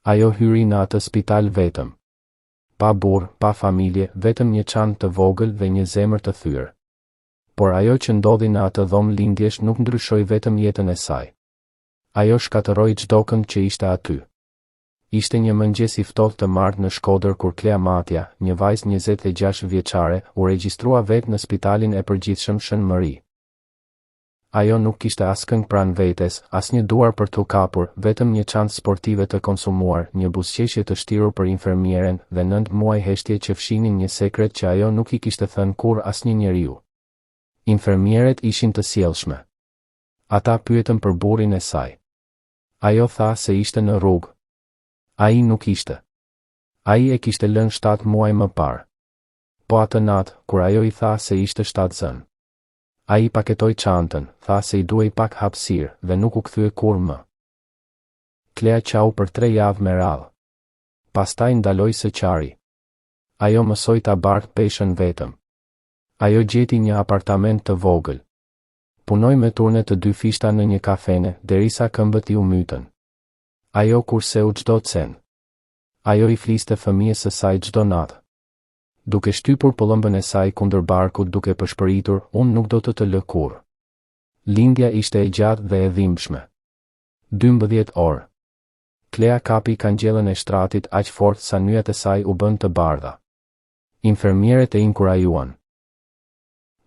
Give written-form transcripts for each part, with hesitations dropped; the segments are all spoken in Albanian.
Ajo hyri në atë spital vetëm. Pa burr, pa familje, vetëm një çantë të vogël dhe një zemër të thyrë. Por ajo që ndodhi në atë dhomë lindjesh nuk ndryshoi vetëm jetën e saj. Ajo shkatërroi çdo kënd që ishte aty. Ishte një mëngjes i ftohtë të martë në Shkodër kur Klea Matja, një vajzë 26 vjeçare, u regjistrua vetë në spitalin e përgjithshëm Shën Mëri. Ajo nuk kishte askënd pranë vetes, asnjë duar për t'u kapur, vetëm një çantë sportive të konsumuar, një buzëqeshje të shtirur për infermieren dhe 9 muaj heshtje që fshinin një sekret që ajo nuk i kishte thënë kur asnjë njeriu. Infermieret ishin të sjellshme. Ata pyetën për burrin e saj. Ajo tha se ishte në rrugë. Ai nuk ishte. Ai e kishte lënë 7 muaj më parë. Po atë natë, kur ajo i tha se ishte shtatzën. Ai paketoi çantën, tha se i duhej pak hapësirë dhe nuk u kthye kur më. Klea qau për 3 javë me radhë. Pastaj ndaloi së qari. Ajo mësoi ta bartë peshën vetëm. Ajo gjeti një apartament të vogël. Punoi me turne të 2 fishta në një kafene, derisa këmbët i u mytën. Ajo kurseu çdo cen. Ajo i fliste fëmijës së saj çdo natë. Duke shtypur pëllëmbën e saj kundër barkut duke përshpëritur, unë nuk do të lë kurrë. Lindja ishte e gjatë dhe e dhimbshme. 12 orë. Klea kapi kangjellën e shtratit aq fort sa nyjat e saj u bën të bardha. Infermieret e inkurajuan.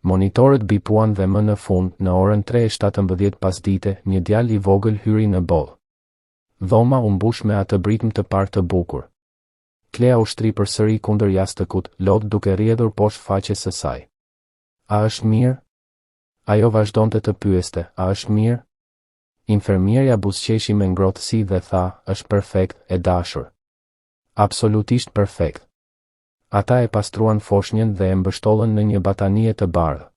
Monitorët bipuan dhe më në fund, në orën 3:17 pasdite, një djalë i vogël hyri në bollë. Dhoma u mbush me atë britm të parë të bukur. Klea u shtri përsëri kundër jastëkut, lot duke rrjedhur poshtë faqes së saj. A është mirë? Ajo vazhdonte të pyeste, a është mirë? Infermierja buzëqeshi me ngrohtësi dhe tha, është perfekt, e dashur. Absolutisht perfekt. Ata e pastruan foshnjën dhe e mbështollën në një batanie të bardhë.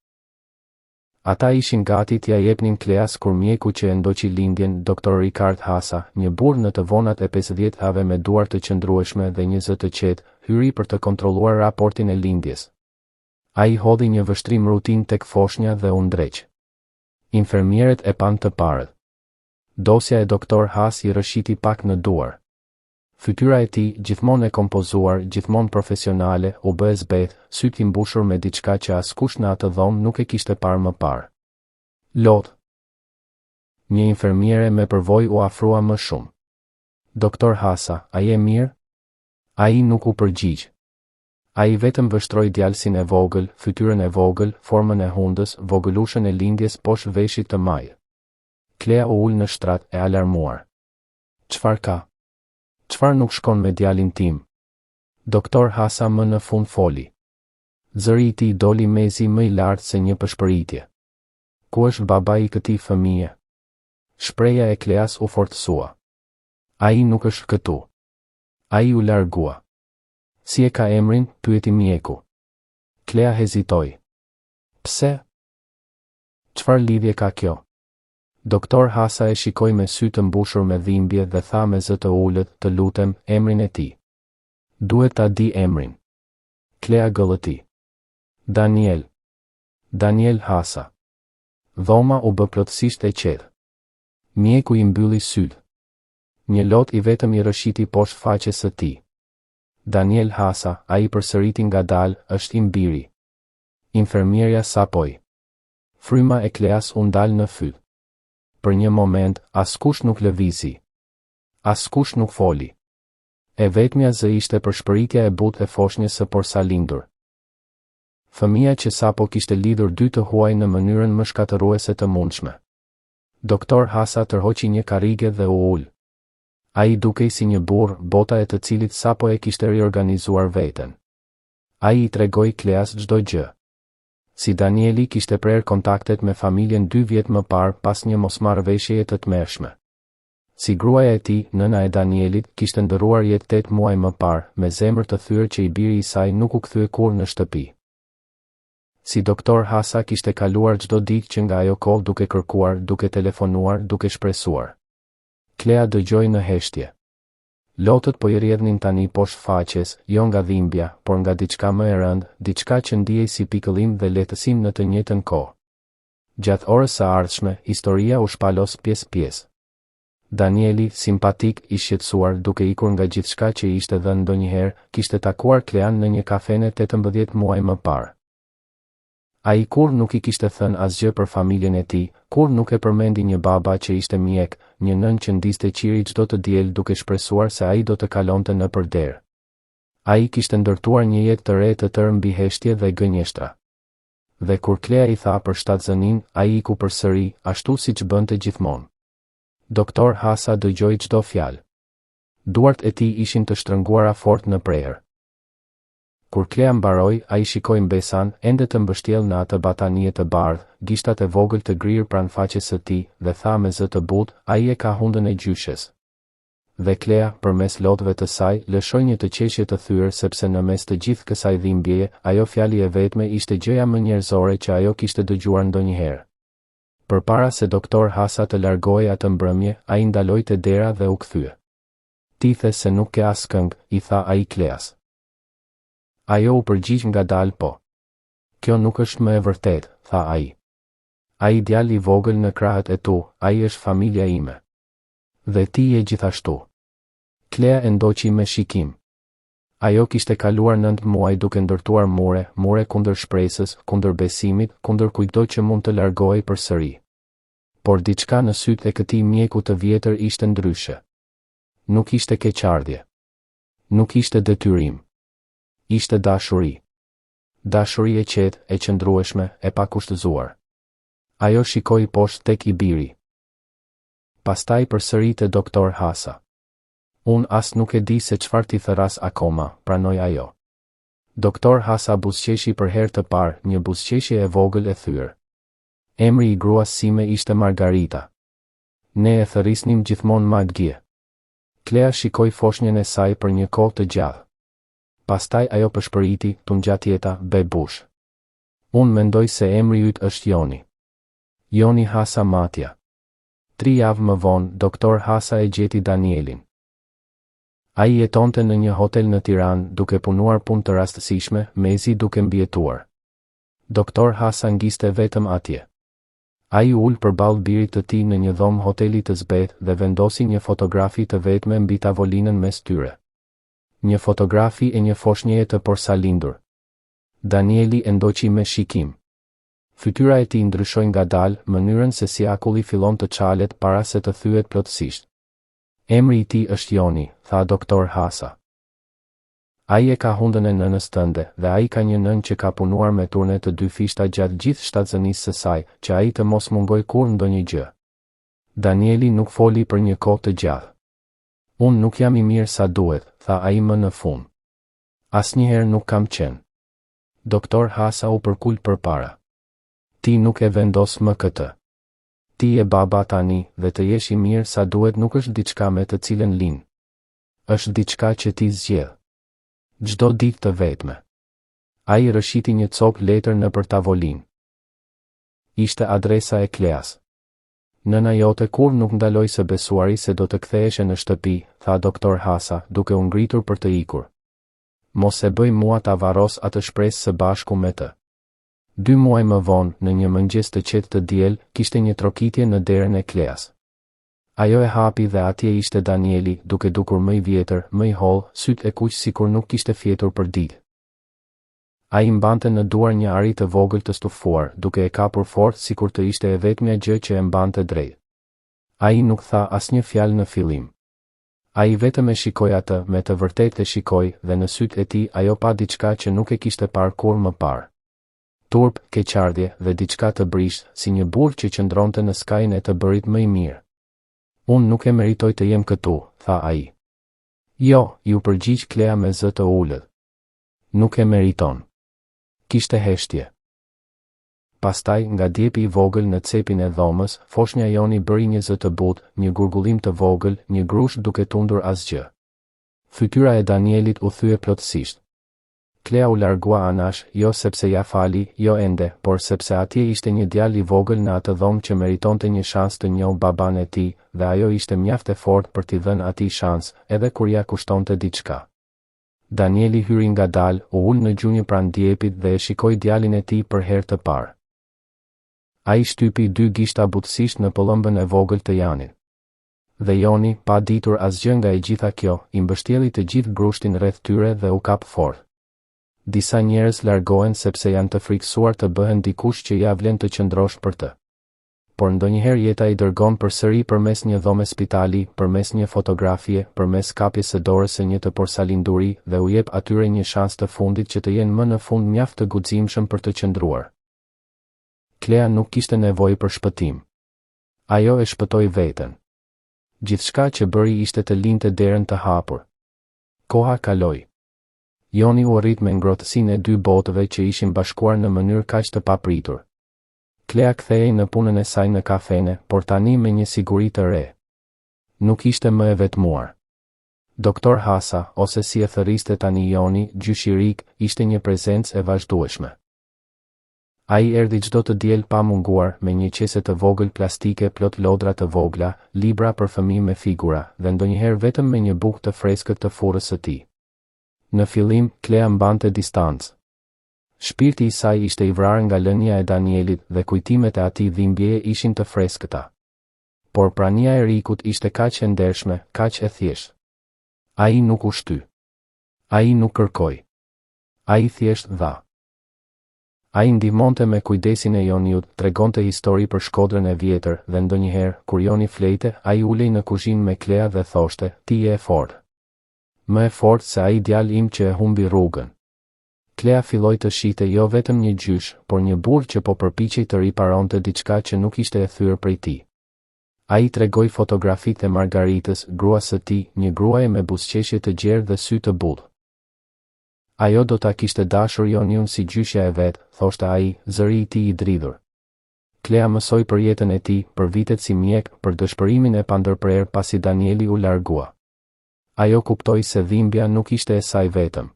Ata ishin gati t'ja jepnin Kleas kur mjeku që e ndoqi lindjen, Dr. Ricard Hasa, një burr në të vonat e 50-have me duar të qëndrueshme dhe një zë të qetë, hyri për të kontrolluar raportin e lindjes. Ai hodhi një vështrim rutin tek foshnja dhe u ndreq. Infermieret e pan të parët. Dosja e Dr. Has i rëshiti pak në duar. Fytyra e tij, gjithmonë e kompozuar, gjithmonë profesionale, u bë e zbeth, syt i mbushur me diçka që askush në atë dhomë nuk e kishte parë më parë. Lot. Një infermiere me përvojë u afrua më shumë. Doktor Hasa, a je mirë? Ai nuk u përgjigj. Ai vetëm vështroi djalsin e vogël, fytyrën e vogël, formën e hundës, vogëlushën e lindjes poshtë veshit të majë. Klea u ul në shtrat e alarmuar. Çfarë ka? Çfarë nuk shkon me djalin tim? Doktor Hasa më në fund foli. Zëri i tij doli mezi më i lartë se një pëshpëritje. Ku është babai i këtij fëmije? Shpreha e Kleas u fortësua. Ai nuk është këtu. Ai u largua. Si e ka emrin? Pyeti mjeku. Klea hezitoi. Pse? Çfarë lidhje ka kjo? Doktor Hasa e shikoi me sy të mbushur me dhimbje dhe tha me zë të ulët, të lutem, emrin e tij. Duhet ta di emrin. Klea gëllëti. Daniel. Daniel Hasa. Dhoma u bë plotësisht e qetë. Mjeku i mbylli sytë. Një lot i vetëm i rëshiti poshtë faqes së tij. Daniel Hasa, ai përsëriti ngadalë, është im biri. Infermierja sapoi. Fryma e Kleas u ndal në fyt. Për një moment, askush nuk lëvizi. Askush nuk foli. E vetmja zë ishte përshpëritja e butë e foshnjës së porsalindur. Fëmia që sapo kishte lidhur dy të huaj në mënyrën më shkatëruese të mundshme. Doktor Hasa tërhoqi një karrige dhe u ul. Ai dukej si një burr, bota e të cilit sapo e kishte riorganizuar veten. Ai i tregoi Kleas çdo gjë. Si Danieli kishte prerë kontaktet me familjen 2 vjet më parë pas një mosmarrëveshjeje të tmerrshme. Si gruaja e tij, nëna e Danielit, kishte ndërruar jetë 8 muaj më parë, me zemër të thyrë që i biri i saj nuk u kthye kurrë në shtëpi. Si doktor Hasa kishte kaluar çdo ditë që nga ajo kohë duke kërkuar, duke telefonuar, duke shpresuar. Klea dëgjoi në heshtje. Lotët po i rrjedhnin tani poshtë faqes, jo nga dhimbja, por nga diçka më e rëndë, diçka që ndiej si pikëllim dhe lehtësim në të njëjtën kohë. Gjatë orës së ardhshme, historia u shpalos pjesë-pjesë. Danieli, simpatik, i shqetësuar, duke ikur nga gjithçka që i ishte dhënë ndonjëherë, kishte takuar Klean në një kafene 18 muaj më parë. Ai kur nuk i kishte thënë asgjë për familjen e tij, kur nuk e përmendi një baba që ishte mjek, një nën që ndiste qiri çdo të diel duke shpresuar se ai do të kalonte nëpër derë. Ai kishte ndërtuar një jetë të re të tërë mbi heshtje dhe gënjeshtra. Dhe kur Klea i tha për shtatzënin, ai iku përsëri, ashtu siç bënte gjithmonë. Doktor Hasa dëgjoi çdo fjalë. Duart e tij ishin të shtrënguara fort në prerë. Kur Klea mbaroi, ai shikoi Mbesan, ende të mbështjell në atë batanie të bardhë, gishtat e vogël të grirë pranë faqes së tij, dhe tha me zë të butë, ai e ka hundën e gjyshes. Dhe Klea, përmes lotëve të saj, lëshoi një të qeshje të thyrë sepse në mes të gjithë kësaj dhimbjeje, ajo fjali e vetme ishte gjëja më njerëzore që ajo kishte dëgjuar ndonjëherë. Përpara se doktor Hasa të largohej atë mbrëmje, ai ndaloi te dera dhe u kthye. Ti the se nuk ke as këngë, i tha ai Kleas. Ajo u përgjigj ngadalë po. Kjo nuk është më e vërtet, tha ai. Ai djali i vogël në krahët e tu, ai është familja ime. Dhe ti je gjithashtu. Klea e ndoqi me shikim. Ajo kishte kaluar 9 muaj duke ndërtuar mure kundër shpresës, kundër besimit, kundër kujdo që mund të largohej përsëri. Por diçka në sytë e këtij mjeku të vjetër ishte ndryshe. Nuk ishte keqardhje. Nuk ishte detyrim. Ishte dashuri. Dashuri e qetë, e qëndrueshme, e pakushtëzuar. Ajo shikoi poshtë tek i biri. Pastaj përsëri te doktor Hasa. Unë as nuk e di se çfarë ti thëras akoma, pranoi ajo. Doktor Hasa buzëqeshi për herë të parë, një buzëqeshje e vogël e thyrë. Emri i gruas sime ishte Margarita. Ne e thërrisnim gjithmonë Maggie. Klea shikoi foshnjën e saj për një kohë të gjatë. Pastaj ajo përshpëriti, tungjat jeta, bebush. Unë mendoj se emri yt është Joni. Joni Hasa Matja. 3 javë më vonë, doktor Hasa e gjeti Danielin. Ai jetonte në një hotel në Tiranë, duke punuar punë të rastësishme, mezi duke mbijetuar. Doktor Hasa ngiste vetëm atje. Ai ul përballë birit të tij në një dhomë hoteli të zbet dhe vendosi një fotografi të vetme mbi tavolinën mes tyre. Një fotografi e një foshnjeje të porsalindur. Danieli e ndoqi me shikim. Fytyra e tij ndryshoi ngadalë, mënyrën se si akulli fillon të çalet para se të thyet plotësisht. Emri i tij është Joni, tha doktor Hasa. Ai e ka hundën e nënës tënde dhe ai ka një nën që ka punuar me turne të 2 fishta gjatë gjithë shtatzënisë së saj, që ai të mos mungoj kur ndonjë gjë. Danieli nuk foli për një kohë të gjatë. Unë nuk jam i mirë sa duhet, tha ai më në fund. Asnjëherë nuk kam qenë. Doktor Hasa u përkul përpara. Ti nuk e vendos më këtë. Ti e baba tani dhe të jesh i mirë sa duhet nuk është diçka me të cilën lin. Është diçka që ti zgjedh. Çdo ditë të vetme. Ai rëshiti një copë letër nëpër tavolinë. Ishte adresa e Kleas. Nëna jote kur nuk ndaloi së besuari se do të ktheheshe në shtëpi, tha doktor Hasa, duke u ngritur për të ikur. Mos e bëj mua ta varros atë shpresë së bashku me të. 2 muaj më vonë, në një mëngjes të qetë të diel, kishte një trokitje në derën e Kleas. Ajo e hapi dhe atje ishte Danieli, duke dukur më i vjetër, më i hollë, sytë e kuq sikur nuk kishte fjetur për ditë. Ai mbante në duar një ari të vogël të stufuar, duke e kapur fort sikur të ishte e vetmja gjë që e mbante drejt. Ai nuk tha asnjë fjalë në fillim. Ai vetëm e shikoi atë, me të vërtetë e shikoi, dhe në sytë e tij ajo pa diçka që nuk e kishte parë kur më parë. Turp, keqardhje dhe diçka të brisht, si një burr që qëndronte në skajin e të bërit më i mirë. Unë nuk e meritoj të jem këtu, tha ai. Jo, ju përgjigj Klea me zë të ulët. Nuk e meriton. Kishte heshtje. Pastaj, nga djepi i vogël në cepin e dhomës, foshnja Joni bëri një zë të butë, një gurgullim të vogël, një grush duke tundur asgjë. Fytyra e Danielit u thye plotësisht. Klea u largua anash, jo sepse ja fali, jo ende, por sepse atje ishte një djalë i vogël në atë dhomë që meritonte një shans të njohë baban e tij, dhe ajo ishte mjaft e fortë për t'i dhënë atij shans, edhe kur ja kushtonte diçka. Danieli hyri ngadalë, u ul në gjunjë pranë djepit dhe e shikoi djalin e tij për herë të parë. Ai shtypi 2 gishta butësisht në pëllëmbën e vogël të Janit. Dhe Joni, pa ditur asgjë nga e gjitha kjo, i mbështjelli të gjithë grushtin rreth tyre dhe u kap fort. Disa njerëz largohen sepse janë të frikësuar të bëhen dikush që ja vlen të qëndrosh për të. Por ndonjëherë jeta i dërgon përsëri përmes një dhome spitali, përmes një fotografie, përmes kapjes së dorës së një të porsalinduri dhe u jep atyre një shans të fundit që të jenë më në fund mjaft të guximshëm për të qëndruar. Klea nuk kishte nevojë për shpëtim. Ajo e shpëtoi veten. Gjithçka që bëri ishte të linte derën të hapur. Koha kaloi. Joni u arrit me ngrohtësinë e dy botëve që ishin bashkuar në mënyrë kaq të papritur. Klea kthehej në punën e saj në kafene, por tani me një siguri të re. Nuk ishte më e vetmuar. Doktor Hasa, ose si e thërriste tani Joni, gjyshirik, ishte një prezencë e vazhdueshme. Ai erdhi çdo të diel pa munguar, me një qese të vogël plastike plot lodra të vogla, libra për fëmijë me figura, dhe ndonjëherë vetëm me një bukë të freskët të furrës së tij. Në fillim, Klea mbante distancë. Shpirti i saj ishte i vrarë nga lënia e Danielit dhe kujtimet e atij dhimbjeje ishin të freskëta. Por prania e Rikut ishte kaq e ndershme, kaq e thjeshtë. Ai nuk u shty. Ai nuk kërkoi. Ai thjesht dha. Ai ndihmonte me kujdesin e Joniut, tregonte histori për shkodrën e vjetër dhe ndonjëherë, kur Joni flejte, ai ulej në kuzhinë me Klea dhe thoshte, ti je e fortë. Më e fortë se ai djalë im që e humbi rrugën. Klea filloi të shihte jo vetëm një gjysh, por një burr që po përpiqej të riparonte diçka që nuk ishte e thyer prej tij. Ai tregoi fotografitë e Margaritës, gruas së tij, një gruaje me buzëqeshje të gjerë dhe sy të butë. Ajo do ta kishte dashur Joniun si gjyshja e vet, thoshte ai, zëri i tij i dridhur. Klea mësoi për jetën e tij, për vitet si mjek, për dëshpërimin e pandërprer pasi Danieli u largua. Ajo kuptoi se dhimbja nuk ishte e saj vetëm.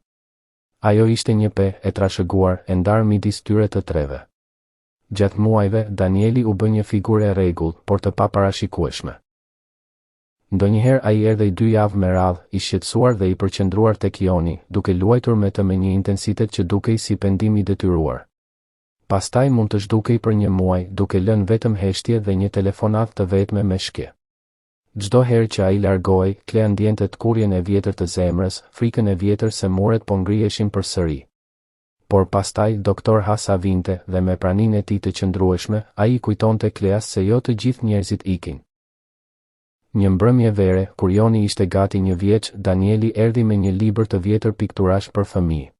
Ajo ishte një pe e trashëguar, e ndarë midis tyre të treve. Gjatë muajve, Danieli u bë një figurë e rregullt, por të paparashikueshme. Ndonjëherë ai erdhej 2 javë me radhë, i shqetësuar dhe i përqendruar tek Joni, duke luajtur me të me një intensitet që dukej si pendim i detyruar. Pastaj mund të zhdukej për një muaj, duke lënë vetëm heshtje dhe një telefonat të vetme me shkje. Çdo herë që ai largohej, Klea ndjente tkurrjen e vjetër të zemrës, frikën e vjetër se muret po ngriheshin përsëri. Por pastaj doktor Hasa vinte dhe me praninë e tij të qëndrueshme, ai kujtonte Kleas se jo të gjithë njerëzit ikin. Një mbrëmje vere, kur Joni ishte gati 1 vjeç, Danieli erdhi me një libër të vjetër pikturash për fëmijë.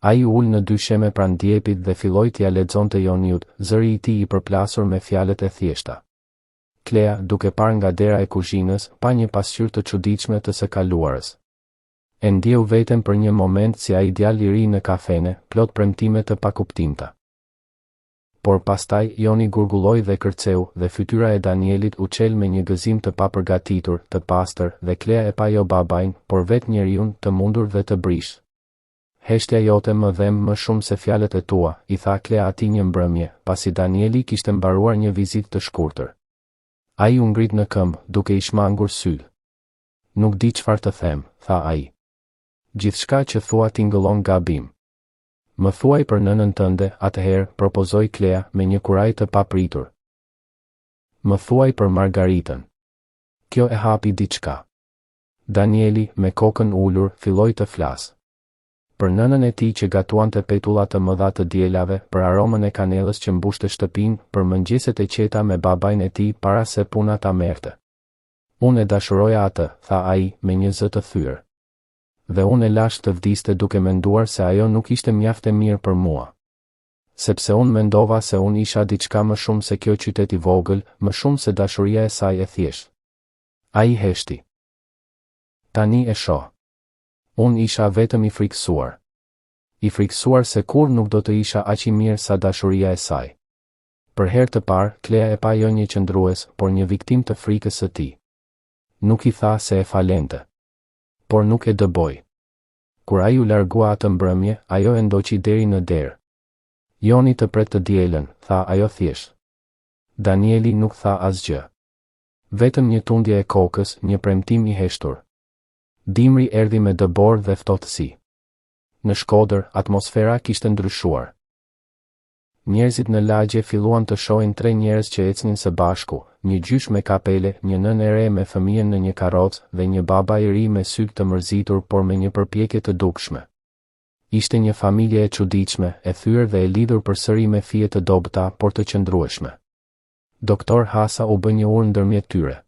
Ai ul në dysheme pranë djepit dhe filloi t'ia lexonte Joniut, zëri i tij i përplasur me fjalët e thjeshta. Klea, duke parë nga dera e kuzhinës, pa një pasqyrë të çuditshme të së kaluarës. E ndjeu veten për një moment si ai djalë i ri në kafene, plot premtime të pakuptimta. Por pastaj Joni gurgulloi dhe kërceu dhe fytyra e Danielit u çel me një gëzim të papërgatitur, të pastër, dhe Klea e pa jo babain, por vetë njeriun të mundur dhe të brish. Heshtja jote më dhem më shumë se fjalët e tua, i tha Klea atij një mbrëmje, pasi Danieli kishte mbaruar një vizitë të shkurtër. Ai u ngrit në këmbë, duke i shmangur syt. Nuk di çfarë të them, tha ai. Gjithçka që thua tingëllon gabim. Më thuaj për nënën tënde, atëherë, propozoi Klea me një kuraj të papritur. Më thuaj për Margaritën. Kjo e hapi diçka. Danieli, me kokën ulur, filloi të flasë. Për nënën e tij që gatuante petulla të mëdha të dielave, për aromën e kanellës që mbushte shtëpinë, për mëngjeset e qeta me babain e tij para se puna ta merrte. Unë e dashuroja atë, tha ai, me një zë të thyrë. Dhe unë e lash të vdiste duke menduar se ajo nuk ishte mjaft e mirë për mua. Sepse unë mendova se unë isha diçka më shumë se kjo qytet i vogël, më shumë se dashuria e saj e thjeshtë. Ai heshti. Tani e shoh. Unë isha vetëm i frikësuar. I frikësuar se kur nuk do të isha aq i mirë sa dashuria e saj. Për herë të parë, Klea e pa jo një qëndrues, por një viktim të frikës së tij. Nuk i tha se e falente. Por nuk e dëboj. Kur ai u largua atë mbrëmje, ajo e ndoqi deri në derë. Joni të pret të dielën, tha ajo thjesht. Danieli nuk tha asgjë. Vetëm një tundje e kokës, një premtim i heshtur. Dimri erdhi me dëbor dhe ftohtësi. Në Shkodër, atmosfera kishte ndryshuar. Njerëzit në lagje filluan të shohin 3 njerëz që ecnin së bashku, një gjysh me kapele, një nën e re me fëmijën në një karrocë dhe një baba i ri me sy të mërzitur por me një përpjekje të dukshme. Ishte një familje e çuditshme, e thyer dhe e lidhur përsëri me fije të dobëta por të qëndrueshme. Doktor Hasa u bë një urë ndërmjet tyre.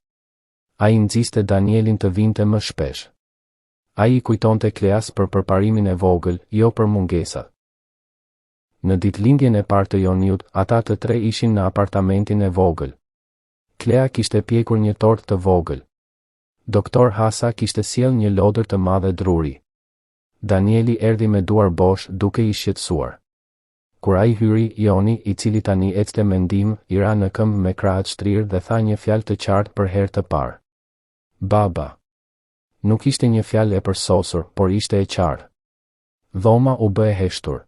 Ai nxiste Danielin të vinte më shpesh. Ai I kujtonte Kleas për përparimin e vogël, jo për mungesat. Në ditëlindjen e parë të Joniut, ata të 3 ishin në apartamentin e vogël. Klea kishte pjekur një tortë të vogël. Doktor Hasa kishte sjell një lodër të madhe druri. Danieli erdhi me duar bosh duke I shqetësuar. Kur ai hyri, Joni, I cili tani ecte me ndihmë, I ra në këmbë me krahët shtrirë dhe tha një fjalë të qartë për herë të parë. Baba. Nuk ishte një fjalë e përsosur, por ishte e qartë. Dhoma u bë e heshtur.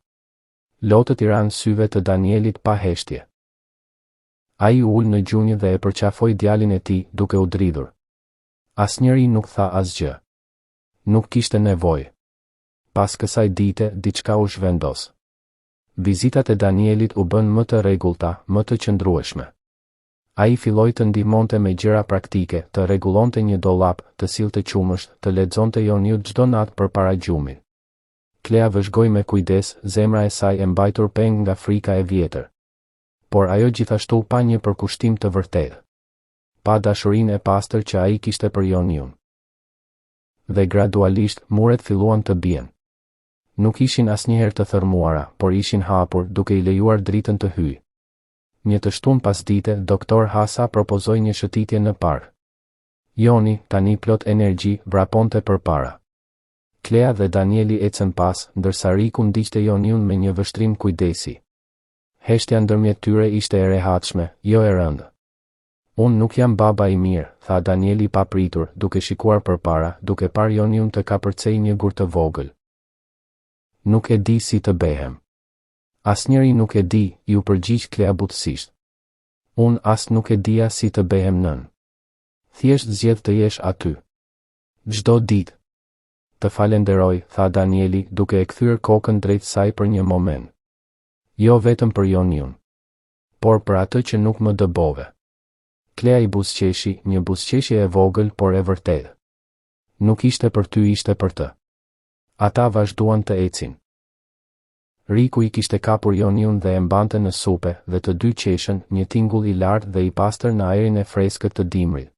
Lotët I ranë syve të Danielit pa heshtje. Ai u ul në gjunjë dhe e përqafoi djalin e tij duke u dridhur. Asnjëri nuk tha asgjë. Nuk kishte nevojë. Pas kësaj dite, diçka u zhvendos. Vizitat e Danielit u bën më të rregullta, më të qëndrueshme. Ai filloi të ndihmonte me gjëra praktike, të rregullonte një dollap, të sillte qumësht, të lexonte Joniut çdo natë përpara gjumit. Klea vëzhgoi me kujdes, zemra e saj e mbajtur peng nga frika e vjetër. Por ajo gjithashtu pa një përkushtim të vërtetë. Pa dashurinë e pastër që ai kishte për Joniun. Dhe gradualisht muret filluan të bien. Nuk ishin asnjëherë të thërmuara, por ishin hapur duke I lejuar dritën të hyjë. Një të shtunë pas dite, doktor Hasa propozoi një shëtitje në park. Joni, tani plot energji, vraponte përpara. Klea dhe Danieli ecën pas, ndërsa Riku ndiqte Joniun me një vështrim kujdesi. Heshtja ndërmjet tyre ishte e rehatshme, jo e rëndë. Unë nuk jam baba I mirë, tha Danieli pa pritur, duke shikuar përpara, duke parë Joniun të kapërcej një gur të vogël. Nuk e di si të behem. Asnjëri nuk e di, ju përgjigj Klea butësisht. Unë as nuk e dija si të behem nën. Thjesht zgjedh të jesh aty. Çdo ditë. Të falenderoj, tha Danieli, duke e kthyer kokën drejt saj për një moment. Jo vetëm për Joniun, por për atë që nuk më dëbove. Klea I buzëqeshi, një buzëqeshje e vogël por e vërtetë. Nuk ishte për ty, ishte për të. Ata vazhduan të ecin. Riku I kishte kapur Joniun dhe e mbante në supe, dhe të dy qeshën, një tingull I lartë dhe I pastër në ajrin e freskët të dimrit.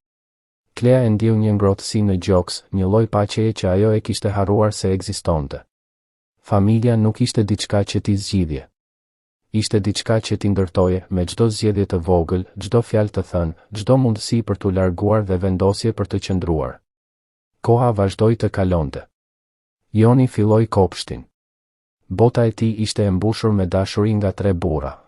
Klea e ndjeu një ngrohtësi në gjoks, një lloj paqeje që ajo e kishte harruar se ekzistonte. Familja nuk ishte diçka që t'i zgjidhje. Ishte diçka që t'i ndërtoje, me çdo zgjedhje të vogël, çdo fjalë të thënë, çdo mundësi për t'u larguar dhe vendosje për të qëndruar. Koha vazhdoi të kalonte. Joni filloi kopshtin. Bota e tij ishte e mbushur me dashuri nga 3 burra.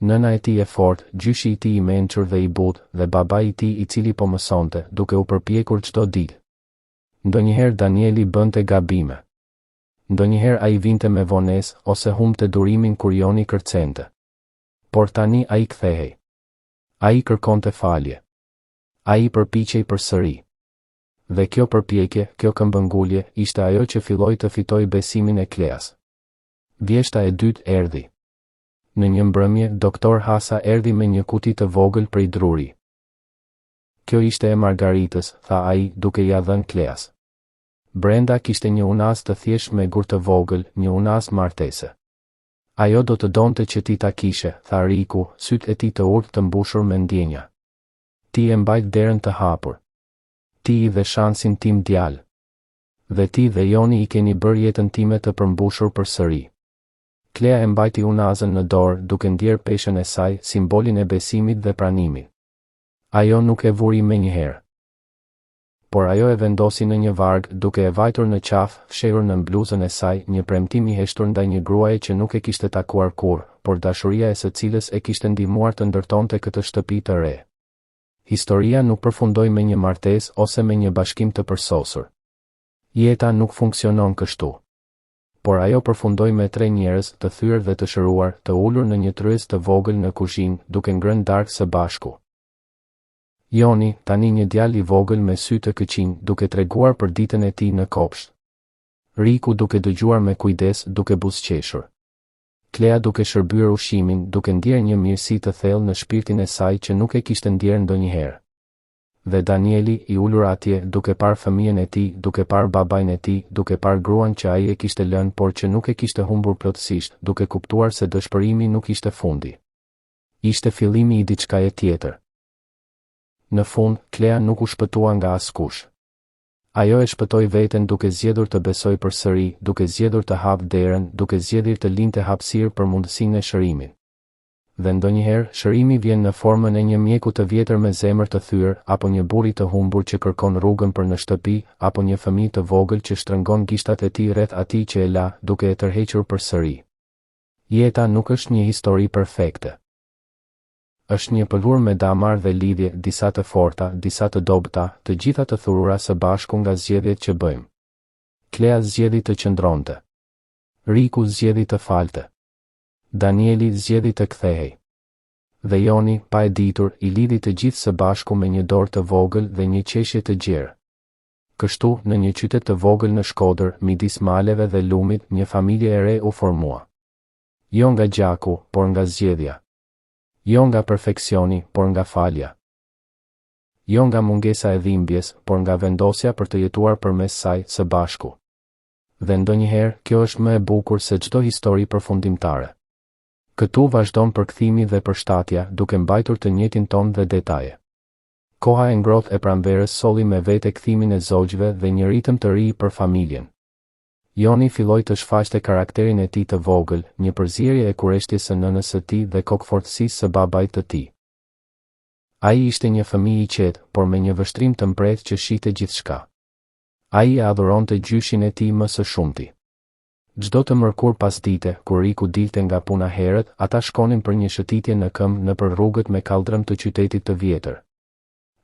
Nëna e tij e fortë, gjyshi I tij I mençur dhe I butë, dhe babai I tij I cili po mësonte, duke u përpjekur çdo ditë. Ndonjëherë Danieli bënte gabime. Ndonjëherë ai vinte me vonesë ose humbte durimin kur Joni kërcente. Por tani ai kthehej. Ai kërkonte falje. Ai përpiqej përsëri. Dhe kjo përpjekje, kjo këmbëngulje, ishte ajo që filloi të fitoj besimin e Kleas. Vjeshta e dytë erdhi. Në një mbrëmje, doktor Hasa erdhi me një kuti të vogël prej druri. Kjo ishte e Margaritës, tha ai, duke ia dhënë Kleas. Brenda kishte një unas të thjesht me gur të vogël, një unas martese. Ajo do të donte që ti ta kishe, tha Riku, sytë e tij të urtë të mbushur me ndjenja. Ti e mbajt derën të hapur. Ti dhe shansin tim djalë. Dhe ti dhe Joni I keni bërë jetën time të përmbushur përsëri. Klea e mbajti unazën në dorë duke ndjer peshën e saj, simbolin e besimit dhe pranimit. Ajo nuk e vuri menjëherë. Por ajo e vendosi në një varg, duke e vajtur në qafë, fshehur në bluzën e saj, një premtim I heshtur ndaj një gruaje që nuk e kishte takuar kurrë, por dashuria e së cilës e kishte ndihmuar të ndërtonte këtë shtëpi të re. Historia nuk përfundoi me një martesë ose me një bashkim të përsosur. Jeta nuk funksionon kështu. Por ajo përfundoi me 3 njerëz të thyer dhe të shëruar, të ulur në një tryez të vogël në kuzhinë, duke ngrënë darkë së bashku. Joni, tani një djalë I vogël me sy të këqij, duke treguar për ditën e tij në kopsht. Riku duke dëgjuar me kujdes, duke buzëqeshur. Klea duke shërbyer ushqimin, duke ndjerë një mirësi të thellë në shpirtin e saj që nuk e kishte ndjerë ndonjëherë. Dhe Danieli, i ulur atje, duke parë fëmijën e tij, duke parë babain e tij, duke parë gruan që ai e kishte lënë por që nuk e kishte humbur plotësisht, duke kuptuar se dëshpërimi nuk ishte fundi. Ishte fillimi i diçkaje tjetër. Në fund, Klea nuk u shpëtua nga askush. Ajo e shpëtoi veten duke zgjedhur të besojë përsëri, duke zgjedhur të hapë derën, duke zgjedhur të lindte hapësirë për mundësinë e shërimit. Dhe ndonjëherë, shërimi vjen në formën e një mjeku të vjetër me zemër të thyrë, apo një burri të humbur që kërkon rrugën për në shtëpi, apo një fëmijë të vogël që shtrëngon gishtat e tij rreth atij që e la, duke e tërhequr përsëri. Jeta nuk është një histori perfekte. Është një pëllur me damar dhe lidhje, disa të forta, disa të dobëta, të gjitha të thurura së bashku nga zgjedhjet që bëjmë. Klea zgjedhi të qëndronte. Riku zgjedhi të falte. Danieli zgjedhi të kthehej. Dhe Joni, pa e ditur, i lidhi të gjithë së bashku me një dorë të vogël dhe një qeshje të gjerë. Kështu, në një qytet të vogël në Shkodër, midis maleve dhe lumit, një familje e re u formua. Jo nga gjaku, por nga zgjedhja. Jo nga perfeksioni, por nga falja. Jo nga mungesa e dhimbjes, por nga vendosja për të jetuar përmes saj së bashku. Dhe ndonjëherë, kjo është më e bukur se çdo histori përfundimtare. Këtu vazhdon përkthimi dhe përshtatja, duke mbajtur të njëjtin ton dhe detaje. Koha e ngrohtë e pranverës solli me vete kthimin e zogjve dhe një ritëm të ri për familjen. Joni filloi të shfaqte karakterin e tij të vogël, një përzierje e kureshtjes së nënës së tij dhe kokfortësisë së babait të tij. Ai ishte një fëmijë i qetë, por me një vështrim të mpret që shihte gjithçka. Ai e adhuronte gjyshin e tij më së shumti. Çdo të mërkur pas dite, kur Riku dilte nga puna herët, ata shkonin për një shëtitje në këmbë nëpër rrugët me kaldrëm të qytetit të vjetër.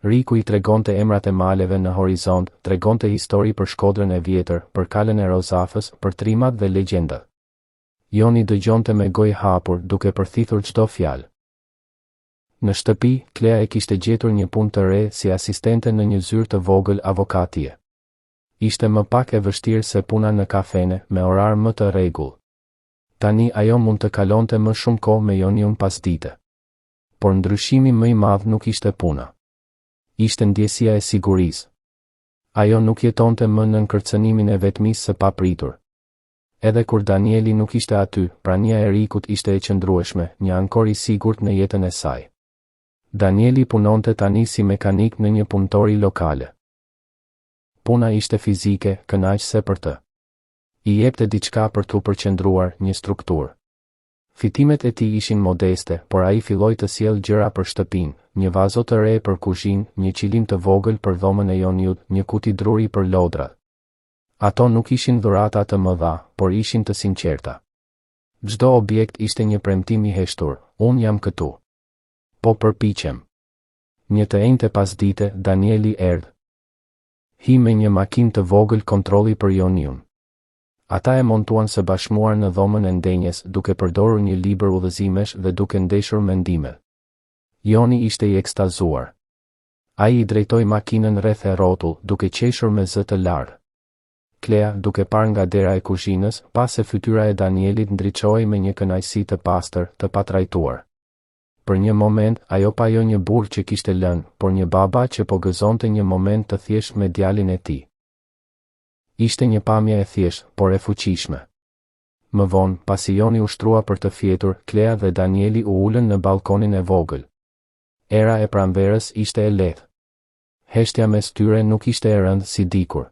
Riku i tregonte emrat e maleve në horizont, tregonte histori për Shkodrën e vjetër, për kalën e Rozafës, për trimat dhe legjendat. Joni dëgjonte me gojë hapur, duke përthithur çdo fjalë. Në shtëpi, Klea e kishte gjetur një punë të re si asistente në një zyrë të vogël avokatie. Ishte më pak e vështirë se puna në kafene, me orar më të rregull. Tani ajo mund të kalonte më shumë kohë me Joniun pasdite. Por ndryshimi më i madh nuk ishte puna. Ishte ndjesia e sigurisë. Ajo nuk jetonte më në kërcënimin e vetmisë së papritur. Edhe kur Danieli nuk ishte aty, prania e Rikut ishte e qëndrueshme, një ankor i sigurt në jetën e saj. Danieli punonte tani si mekanik në një punëtori lokale. Puna ishte fizike, kënaqëse për të. I jepte diçka për t'u përqendruar, një strukturë. Fitimet e tij ishin modeste, por ai filloi të sjellë gjëra për shtëpinë, një vazo të re për kuzhinë, një qilim të vogël për dhomën e Joniut, një kuti druri për lodrat. Ato nuk ishin dhurata të mëdha, por ishin të sinqerta. Çdo objekt ishte një premtim i heshtur, unë jam këtu. Po përpiqem. Një të enjte pasdite, Danieli erdhi. Hi me një makinë të vogël kontrolli për Joniun. Ata e montuan së bashmuar në dhomën e ndenjes, duke përdorur një libër udhëzimesh dhe duke ndeshur mendimet. Joni ishte i ekstazuar. Ai i drejtoi makinën rreth e rrotull, duke qeshur me zë të lartë. Klea, duke parë nga dera e kuzhinës, pa se fytyra e Danielit ndriçohej me një kënaqësi të pastër, të patrajtuar. Për një moment, ajo pa jo një burr që kishte lënë, por një baba që po gëzonte një moment të thjeshtë me djalin e tij. Ishte një pamje e thjeshtë, por e fuqishme. Më vonë, pasi Joni ushtrua për të fjetur, Klea dhe Danieli u ulën në balkonin e vogël. Era e pranverës ishte e lehtë. Heshtja mes tyre nuk ishte e rëndë si dikur.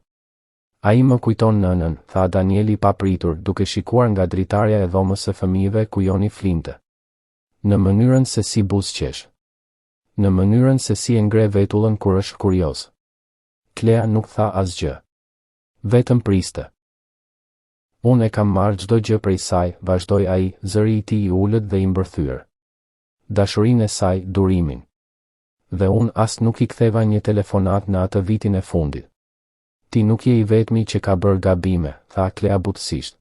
Ai më kujton nënën, tha Danieli papritur, duke shikuar nga dritarja e dhomës së fëmijëve ku Joni flinte. Në mënyrën se si buzëqesh. Në mënyrën se si e ngre vetullën kur është kurioz. Klea nuk tha asgjë. Vetëm priste. Unë e kam marrë çdo gjë prej saj, vazhdoi ai, zëri i tij i ulët dhe i mbërthyer. Dashurinë e saj, durimin. Dhe unë as nuk i ktheva një telefonat në atë vitin e fundit. Ti nuk je i vetmi që ka bërë gabime, tha Klea butësisht.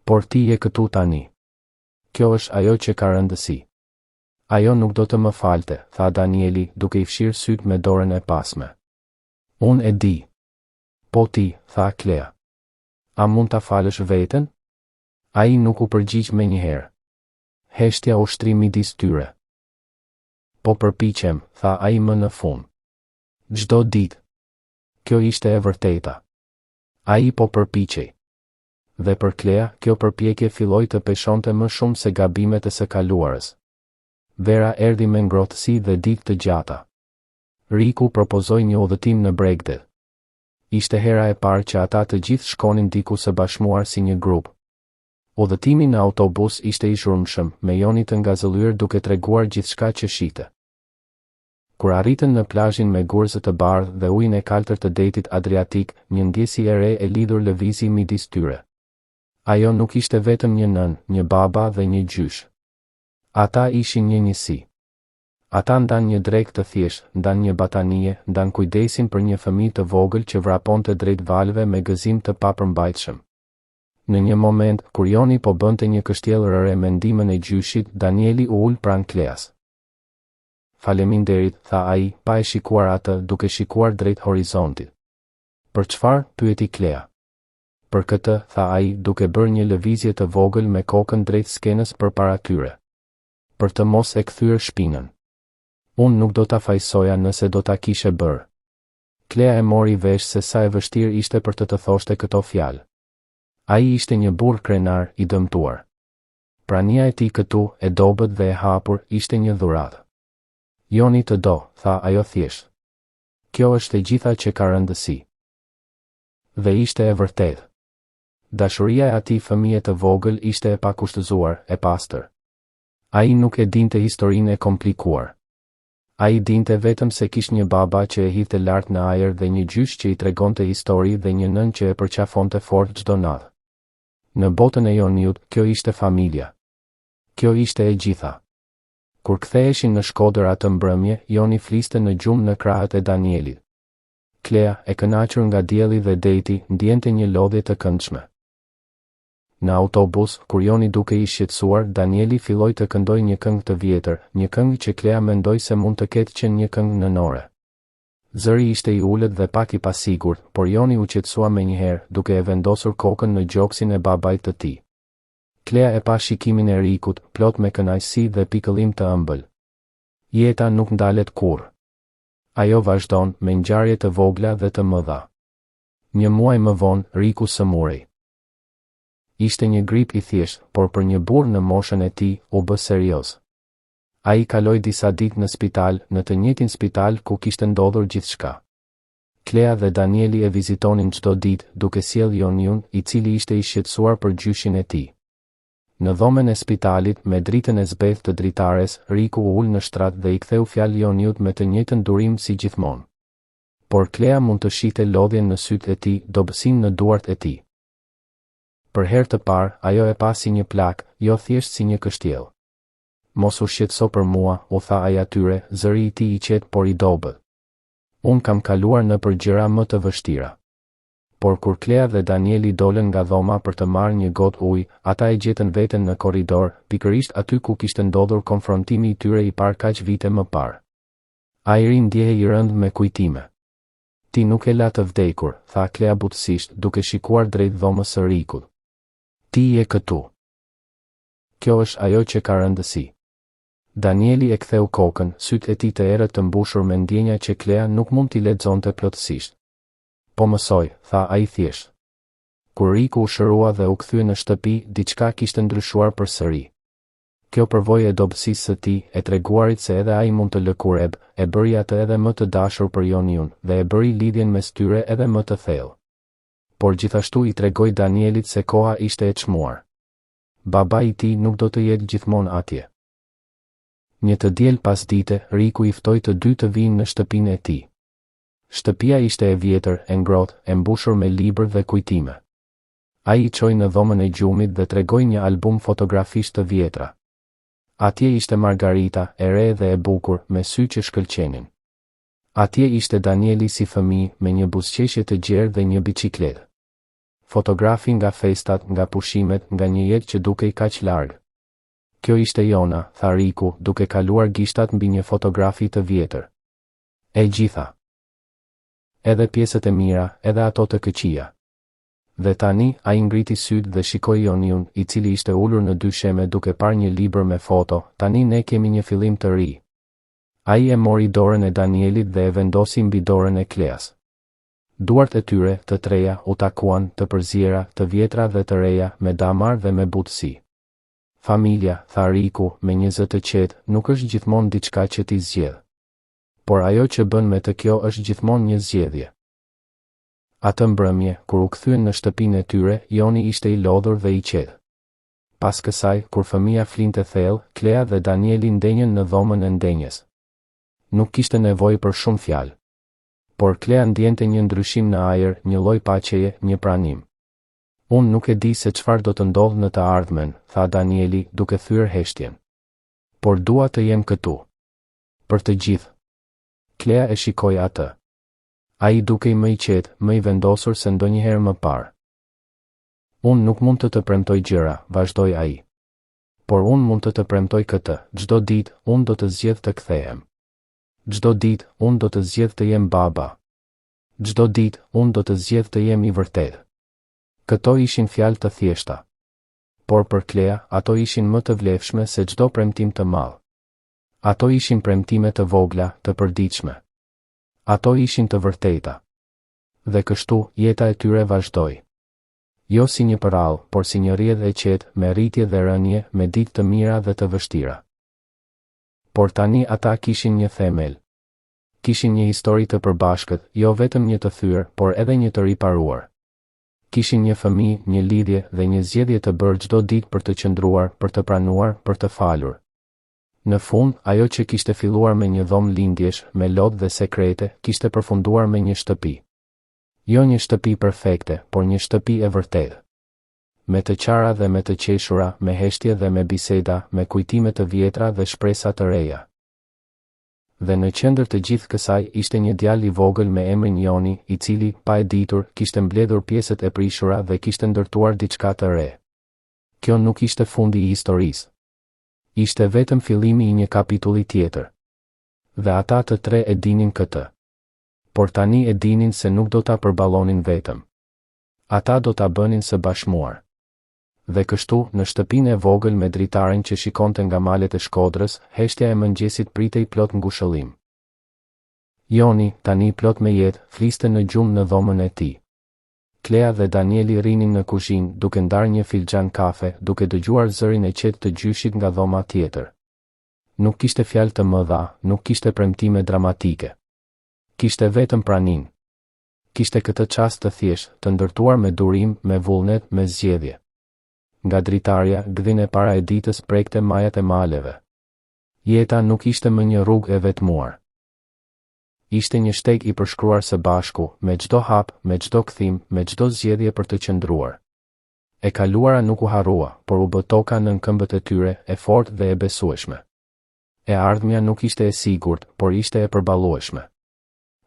Por ti je këtu tani. Kjo është ajo që ka rëndësi. Ajo nuk do të më falte, tha Danieli, duke i fshirë syt me dorën e pasme. Unë e di. Po ti, tha Klea. A mund ta falësh veten? Ai nuk u përgjigj menjëherë. Heshtja ushtri midis tyre. Po përpiqem, tha ai më në fund. Çdo ditë. Kjo ishte e vërteta. Ai po përpiqej. Dhe për Klea, kjo përpjekje filloi të peshonte më shumë se gabimet e së kaluarës. Vera erdhi me ngrohtësi dhe ditë të gjata. Riku propozoi një udhëtim në Bregdel. Ishte hera e parë që ata të gjithë shkonin diku së bashmuar si një grup. Udhëtimi në autobus ishte i zhurmshëm, me Joni të ngazëllyer duke treguar gjithçka që shite. Kur arritën në plazhin me gurze të bardhë dhe ujin e kaltër të detit Adriatik, një ndjesi e re e lidhur lëvizi midis tyre. Ajo nuk ishte vetëm një nën, një baba dhe një gjysh. Ata ishin një njësi. Ata ndan një drekë të thjesht, ndan një batanie, ndan kujdesin për një fëmijë të vogël që vraponte drejt valve me gëzim të papërmbajtshëm. Në një moment, kur Joni po bënte një kështjellë rëre me ndihmën e gjyshit, Danieli u ul pranë Kleas. Faleminderit, tha ai, pa e shikuar atë, duke shikuar drejt horizontit. Për çfarë? Pyeti Klea. Për këtë, tha ai, duke bërë një lëvizje të vogël me kokën drejt skenës përpara tyre. Për të mos e kthyer shpinën. Unë nuk do ta fajsoja nëse do ta kishe bërë. Klea e mori vesh se sa e vështirë ishte për të thoshte këto fjalë. Ai ishte një burr krenar i dëmtuar. Prania e tij këtu, e dobët dhe e hapur, ishte një dhuratë. Joni të do, tha ajo thjesht. Kjo është e gjitha që ka rëndësi. Dhe ishte e vërtetë. Dashuria e atij fëmije të vogël ishte e pakushtëzuar, e pastër. Ai nuk e dinte historinë e komplikuar. Ai dinte vetëm se kishte një baba që e hidhte lart në ajër dhe një gjysh që i tregonte histori dhe një nën që e përqafonte fort çdo natë. Në botën e Joniut, kjo ishte familja. Kjo ishte e gjitha. Kur ktheheshin në Shkodër atë mbrëmje, Joni fliste në gjumë në krahët e Danielit. Klea, e kënaqur nga dielli dhe deti, ndjente një lodhje të këndshme. Në autobus, kur Joni duke i shqetësuar, Danieli filloi të këndojë një këngë të vjetër, një këngë që Klea mendoi se mund të ketë qenë një këngë nënore. Zëri ishte i ulët dhe pak i pasigurt, por Joni u qetësua menjëherë, duke e vendosur kokën në gjoksin e babait të tij. Klea e pa shikimin e Rikut, plot me kënaqësi dhe pikëllim të ëmbël. Jeta nuk ndalet kurrë. Ajo vazhdon me ngjarje të vogla dhe të mëdha. Një muaj më vonë, Riku sëmurej. Ishte një grip i thjesht, por për një burr në moshën e tij, u bë serioz. Ai kaloi disa ditë në spital, në të njëjtin spital ku kishte ndodhur gjithçka. Klea dhe Danieli e vizitonin çdo ditë, duke sjell Joniun, i cili ishte i shqetësuar për gjyshin e tij. Në dhomën e spitalit, me dritën e zbeth të dritares, Riku u ul në shtrat dhe i ktheu fjalë Joniut me të njëjtën durim si gjithmonë. Por Klea mund të shihte lodhjen në sytë e tij, dobësinë në duart e tij. Për herë të parë, ajo e pa si një plak, jo thjesht si një kështjellë. Mos u shqetëso për mua, u tha ai atyre, zëri i tij i qetë por i dobët. Unë kam kaluar në për gjëra më të vështira. Por kur Klea dhe Danieli dolën nga dhoma për të marrë një gotë ujë, ata e gjetën veten në korridor, pikërisht aty ku kishte ndodhur konfrontimi i tyre i parë kaq vite më parë. Ajri ndjehej i rënd me kujtime. Ti nuk e la të vdekur, tha Klea butësisht, duke shikuar drejt dhomës së Rikut. Ti je këtu. Kjo është ajo që ka rëndësi. Danieli e ktheu kokën, sytë e tij të errët të mbushur me ndjenja që Klea nuk mund t'i lexonte plotësisht. Po mësoj, tha ai thjesht. Kur Riku u shërua dhe u kthye në shtëpi, diçka kishte ndryshuar përsëri. Kjo përvojë e dobësisë së tij, e treguarit se edhe ai mund të lëkureb, e bëri atë edhe më të dashur për Joniun, dhe e bëri lidhjen mes tyre edhe më të thellë. Por gjithashtu i tregoi Danielit se koha ishte e çmuar. Baba i tij nuk do të jetë gjithmonë atje. Një të diel pas dite, Riku i ftoi të dy të vinë në shtëpinë e tij. Shtëpia ishte e vjetër, e ngrohtë, e mbushur me libra dhe kujtime. Ai i çoi në dhomën e gjumit dhe tregoi një album fotografish të vjetra. Atje ishte Margarita, e re dhe e bukur, me sy që shkëlqenin. Atje ishte Danieli si fëmijë, me një buzëqeshje të gjerë dhe një biçikletë. Fotografi nga festat, nga pushimet, nga një jetë që dukej kaq larg. Kjo ishte Jona, tha Riku, duke kaluar gishtat mbi një fotografi të vjetër. E gjitha. Edhe pjesët e mira, edhe ato të këqija. Dhe tani, ai ngriti sytë dhe shikoi Joniun, i cili ishte ulur në dysheme duke parë një libër me foto. Tani ne kemi një fillim të ri. Ai e mori dorën e Danielit dhe e vendosi mbi dorën e Kleas. Duart e tyre, të treja, u takuan, të përziera, të vjetra dhe të reja, me damar dhe me butësi. Familja, tha Riku, me një zë të qetë, nuk është gjithmonë diçka që ti zgjedh. Por ajo që bën me të kjo është gjithmonë një zgjedhje. Atë mbrëmje, kur u kthyen në shtëpinë e tyre, Joni ishte i lodhur dhe i qetë. Pas kësaj, kur fëmia flinte thellë, Klea dhe Danieli ndenjën në dhomën e ndenjes. Nuk kishte nevojë për shumë fjalë. Por Klea ndjente një ndryshim në ajër, një lloj paqeje, një pranim. Unë nuk e di se çfarë do të ndodhë në të ardhmen, tha Danieli, duke thyer heshtjen. Por dua të jem këtu. Për të gjithë. Klea e shikoi atë. Ai dukej më i qetë, më i vendosur se ndonjëherë më parë. Unë nuk mund të premtoj gjëra, vazhdoi ai. Por unë mund të premtoj këtë, çdo ditë unë do të zgjedh të kthehem. Çdo ditë unë do të zgjedh të jem baba. Çdo ditë unë do të zgjedh të jem i vërtetë. Këto ishin fjalë të thjeshta. Por për Klea, ato ishin më të vlefshme se çdo premtim të madh. Ato ishin premtime të vogla, të përditshme. Ato ishin të vërteta. Dhe kështu, jeta e tyre vazhdoi. Jo si një përrall, por si një rrjedhë e qetë, me rritje dhe rënje, me ditë të mira dhe të vështira. Por tani ata kishin një themel. Kishin një histori të përbashkët, jo vetëm një të thyer, por edhe një të riparuar. Kishin një fëmijë, një lidhje dhe një zgjedhje të bërë çdo ditë për të qëndruar, për të pranuar, për të falur. Në fund, ajo që kishte filluar me një dhomë lindjesh, me lodh dhe sekrete, kishte përfunduar me një shtëpi. Jo një shtëpi perfekte, por një shtëpi e vërtetë. Me të qara dhe me të qeshura, me heshtje dhe me biseda, me kujtime të vjetra dhe shpresa të reja. Dhe në qendër të gjithë kësaj ishte një djalë i vogël me emrin Joni, i cili, pa e ditur, kishte mbledhur pjesët e prishura dhe kishte ndërtuar diçka të re. Kjo nuk ishte fundi i historisë. Ishte vetëm fillimi i një kapitulli tjetër. Dhe ata të tre e dinin këtë. Por tani e dinin se nuk do ta përballonin vetëm. Ata do ta bënin së bashkëmuar. Dhe kështu, në shtëpinë e vogël me dritaren që shikonte nga malet e Shkodrës, heshtja e mëngjesit pritej plot ngushëllim. Joni, tani plot me jetë, fliste në gjumë në dhomën e tij. Klea dhe Danieli rinin në kuzhinë, duke ndarë një filxhan kafe, duke dëgjuar zërin e qetë të gjyshit nga dhoma tjetër. Nuk kishte fjalë të mëdha, nuk kishte premtime dramatike. Kishte vetëm pranim. Kishte këtë çast të thjeshtë, të ndërtuar me durim, me vullnet, me zgjedhje. Nga dritarja, gdhin e para e ditës prekte majat e maleve. Jeta nuk ishte më një rrugë e vetmuar. Ishte një shteg i përshkruar së bashku, me çdo hap, me çdo kthim, me çdo zgjedhje për të qëndruar. E kaluara nuk u harrua, por u bë toka nën këmbët e tyre, e fortë dhe e besueshme. E ardhmja nuk ishte e sigurt, por ishte e përballueshme.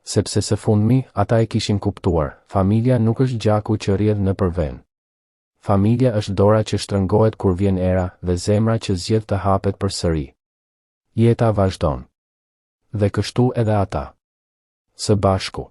Sepse së fundmi, ata e kishin kuptuar, familja nuk është gjaku që rrjedh nëpër vend. Familja është dora që shtrëngohet kur vjen era dhe zemra që zgjedh të hapet përsëri. Jeta vazhdon. Dhe kështu edhe ata. Së bashku.